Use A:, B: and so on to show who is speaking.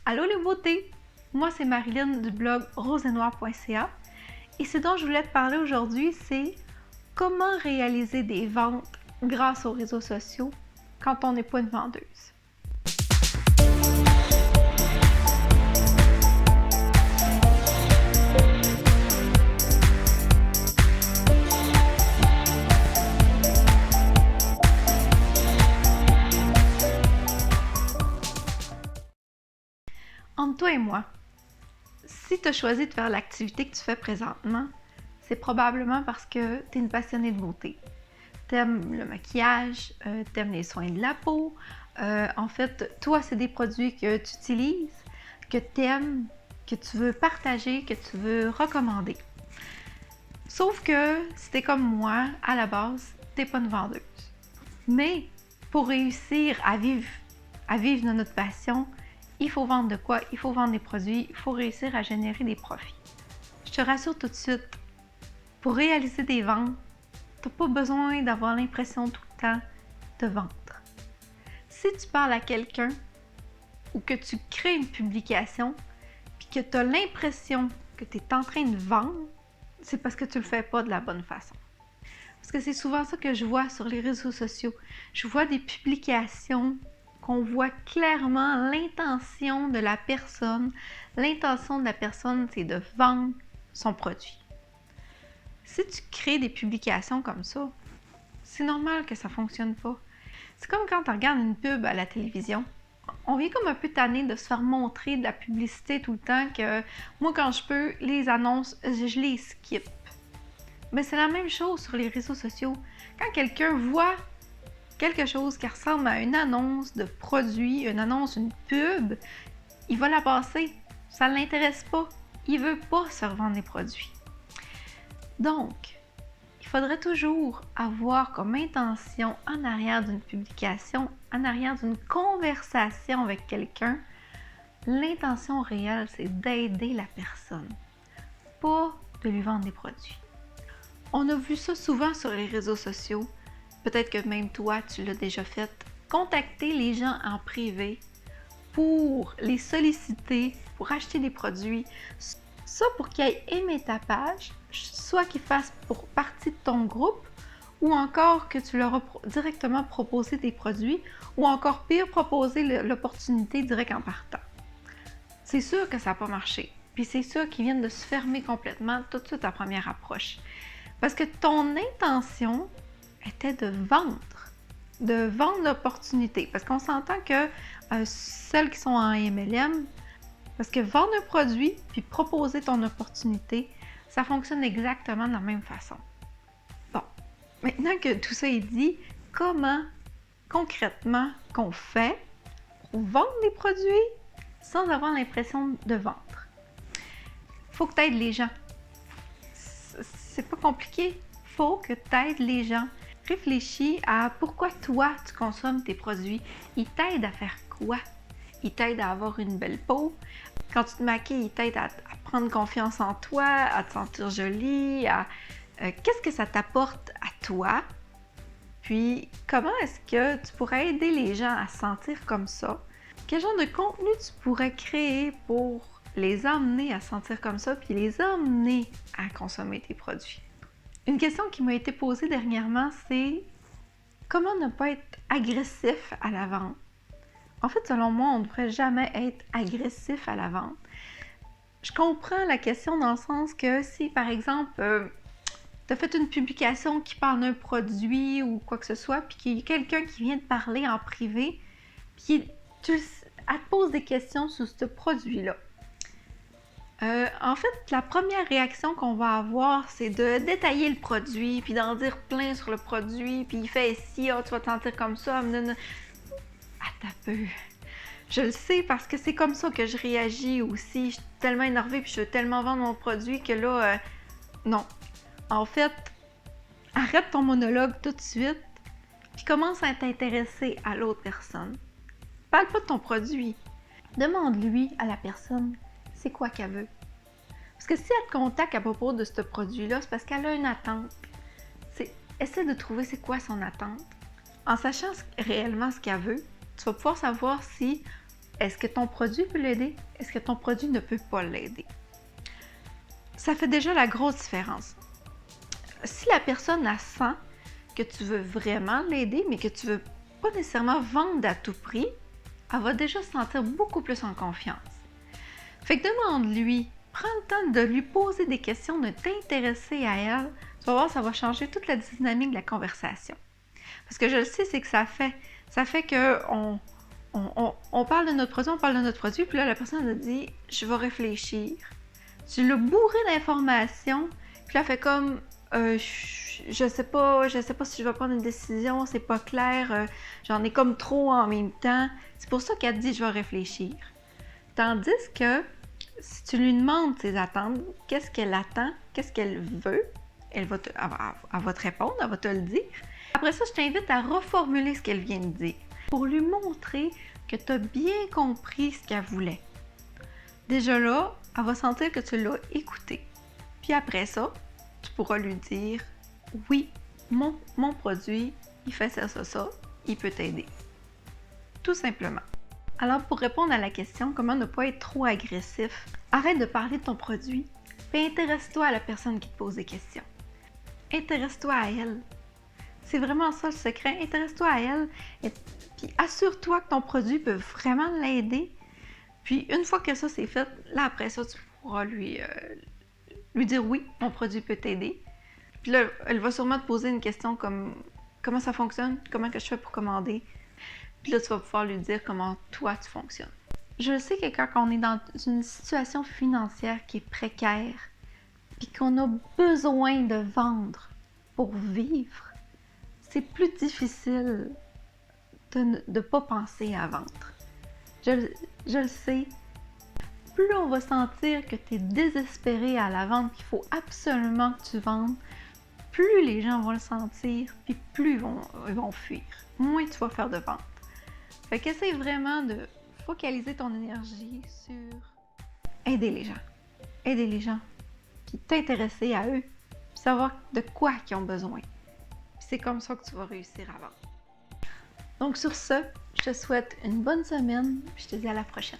A: Allô les beautés! Moi c'est Marilyn du blog rosenoir.ca et ce dont je voulais te parler aujourd'hui, c'est comment réaliser des ventes grâce aux réseaux sociaux quand on n'est pas une vendeuse. Entre toi et moi, si tu as choisi de faire l'activité que tu fais présentement, c'est probablement parce que tu es une passionnée de beauté. Tu aimes le maquillage, tu aimes les soins de la peau. En fait, toi, c'est des produits que tu utilises, que tu aimes, que tu veux partager, que tu veux recommander. Sauf que si tu es comme moi, à la base, tu n'es pas une vendeuse. Mais pour réussir à vivre de notre passion, il faut vendre de quoi? Il faut vendre des produits, il faut réussir à générer des profits. Je te rassure tout de suite, pour réaliser des ventes, tu n'as pas besoin d'avoir l'impression tout le temps de vendre. Si tu parles à quelqu'un ou que tu crées une publication puis que tu as l'impression que tu es en train de vendre, c'est parce que tu ne le fais pas de la bonne façon. Parce que c'est souvent ça que je vois sur les réseaux sociaux. Je vois des publications qu'on voit clairement l'intention de la personne. L'intention de la personne, c'est de vendre son produit. Si tu crées des publications comme ça, c'est normal que ça ne fonctionne pas. C'est comme quand tu regardes une pub à la télévision. On vient comme un peu tanné de se faire montrer de la publicité tout le temps que moi, quand je peux, les annonces, je les skip. Mais c'est la même chose sur les réseaux sociaux. Quand quelqu'un voit quelque chose qui ressemble à une annonce de produit, une pub, il va la passer. Ça ne l'intéresse pas. Il ne veut pas se revendre des produits. Donc, il faudrait toujours avoir comme intention en arrière d'une publication, en arrière d'une conversation avec quelqu'un, l'intention réelle, c'est d'aider la personne, pas de lui vendre des produits. On a vu ça souvent sur les réseaux sociaux. Peut-être que même toi, tu l'as déjà fait. Contacter les gens en privé pour les solliciter, pour acheter des produits. Ça pour qu'ils aient aimé ta page, soit qu'ils fassent pour partie de ton groupe, ou encore que tu leur as directement proposé des produits, ou encore pire, proposer l'opportunité direct en partant. C'est sûr que ça n'a pas marché. Puis c'est sûr qu'ils viennent de se fermer complètement tout de suite à première approche. Parce que ton intention était de vendre l'opportunité. Parce qu'on s'entend que celles qui sont en MLM, parce que vendre un produit puis proposer ton opportunité, ça fonctionne exactement de la même façon. Bon, maintenant que tout ça est dit, comment concrètement qu'on fait pour vendre des produits sans avoir l'impression de vendre? Il faut que tu aides les gens. C'est pas compliqué. Il faut que tu aides les gens. Réfléchis à pourquoi toi tu consommes tes produits. Ils t'aident à faire quoi? Ils t'aident à avoir une belle peau. Quand tu te maquilles, ils t'aident à prendre confiance en toi, à te sentir jolie, qu'est-ce que ça t'apporte à toi? Puis, comment est-ce que tu pourrais aider les gens à se sentir comme ça? Quel genre de contenu tu pourrais créer pour les emmener à se sentir comme ça, puis les emmener à consommer tes produits? Une question qui m'a été posée dernièrement, c'est comment ne pas être agressif à la vente? En fait, selon moi, on ne devrait jamais être agressif à la vente. Je comprends la question dans le sens que si, par exemple, tu as fait une publication qui parle d'un produit ou quoi que ce soit, puis qu'il y a quelqu'un qui vient te parler en privé, puis elle te pose des questions sur ce produit-là. En fait, la première réaction qu'on va avoir, c'est de détailler le produit, puis d'en dire plein sur le produit, puis il fait ici, tu vas te sentir comme ça, attends un peu. Je le sais parce que c'est comme ça que je réagis aussi. Je suis tellement énervée puis je veux tellement vendre mon produit que là, non. En fait, arrête ton monologue tout de suite puis commence à t'intéresser à l'autre personne. Parle pas de ton produit. Demande-lui à la personne, c'est quoi qu'elle veut. Parce que si elle te contacte à propos de ce produit-là, c'est parce qu'elle a une attente. Essaie de trouver c'est quoi son attente. En sachant réellement ce qu'elle veut, tu vas pouvoir savoir si Est-ce que ton produit peut l'aider? Est-ce que ton produit ne peut pas l'aider? Ça fait déjà la grosse différence. Si la personne elle sent que tu veux vraiment l'aider, mais que tu veux pas nécessairement vendre à tout prix, elle va déjà se sentir beaucoup plus en confiance. Fait que demande-lui, prends le temps de lui poser des questions, de t'intéresser à elle. Tu vas voir, ça va changer toute la dynamique de la conversation. Parce que je le sais, c'est que ça fait que on parle de notre produit, puis là, la personne a dit « je vais réfléchir ». Tu l'as bourré d'informations, puis là, elle fait comme je sais pas si je vais prendre une décision, c'est pas clair, j'en ai comme trop en même temps. C'est pour ça qu'elle dit « je vais réfléchir ». Tandis que si tu lui demandes ses attentes, qu'est-ce qu'elle attend, qu'est-ce qu'elle veut, elle va te répondre, elle va te le dire. Après ça, je t'invite à reformuler ce qu'elle vient de dire pour lui montrer que tu as bien compris ce qu'elle voulait. Déjà là, elle va sentir que tu l'as écouté. Puis après ça, tu pourras lui dire « oui, mon produit, il fait ça, il peut t'aider. » Tout simplement. Alors, pour répondre à la question « comment ne pas être trop agressif », arrête de parler de ton produit, puis intéresse-toi à la personne qui te pose des questions. Intéresse-toi à elle. C'est vraiment ça le secret. Intéresse-toi à elle, puis assure-toi que ton produit peut vraiment l'aider. Puis, une fois que ça c'est fait, là, après ça, tu pourras lui dire « oui, mon produit peut t'aider ». Puis là, elle va sûrement te poser une question comme « comment ça fonctionne? Comment que je fais pour commander? » Puis là, tu vas pouvoir lui dire comment toi, tu fonctionnes. Je sais que quand on est dans une situation financière qui est précaire, puis qu'on a besoin de vendre pour vivre, c'est plus difficile de ne pas penser à vendre. Je le sais. Plus on va sentir que tu es désespéré à la vente, qu'il faut absolument que tu vendes, plus les gens vont le sentir, puis plus ils vont fuir. Moins tu vas faire de ventes. Fait qu'essaye vraiment de focaliser ton énergie sur aider les gens. Aider les gens, puis t'intéresser à eux, puis savoir de quoi ils ont besoin. Puis c'est comme ça que tu vas réussir à vendre. Donc sur ce, je te souhaite une bonne semaine, puis je te dis à la prochaine.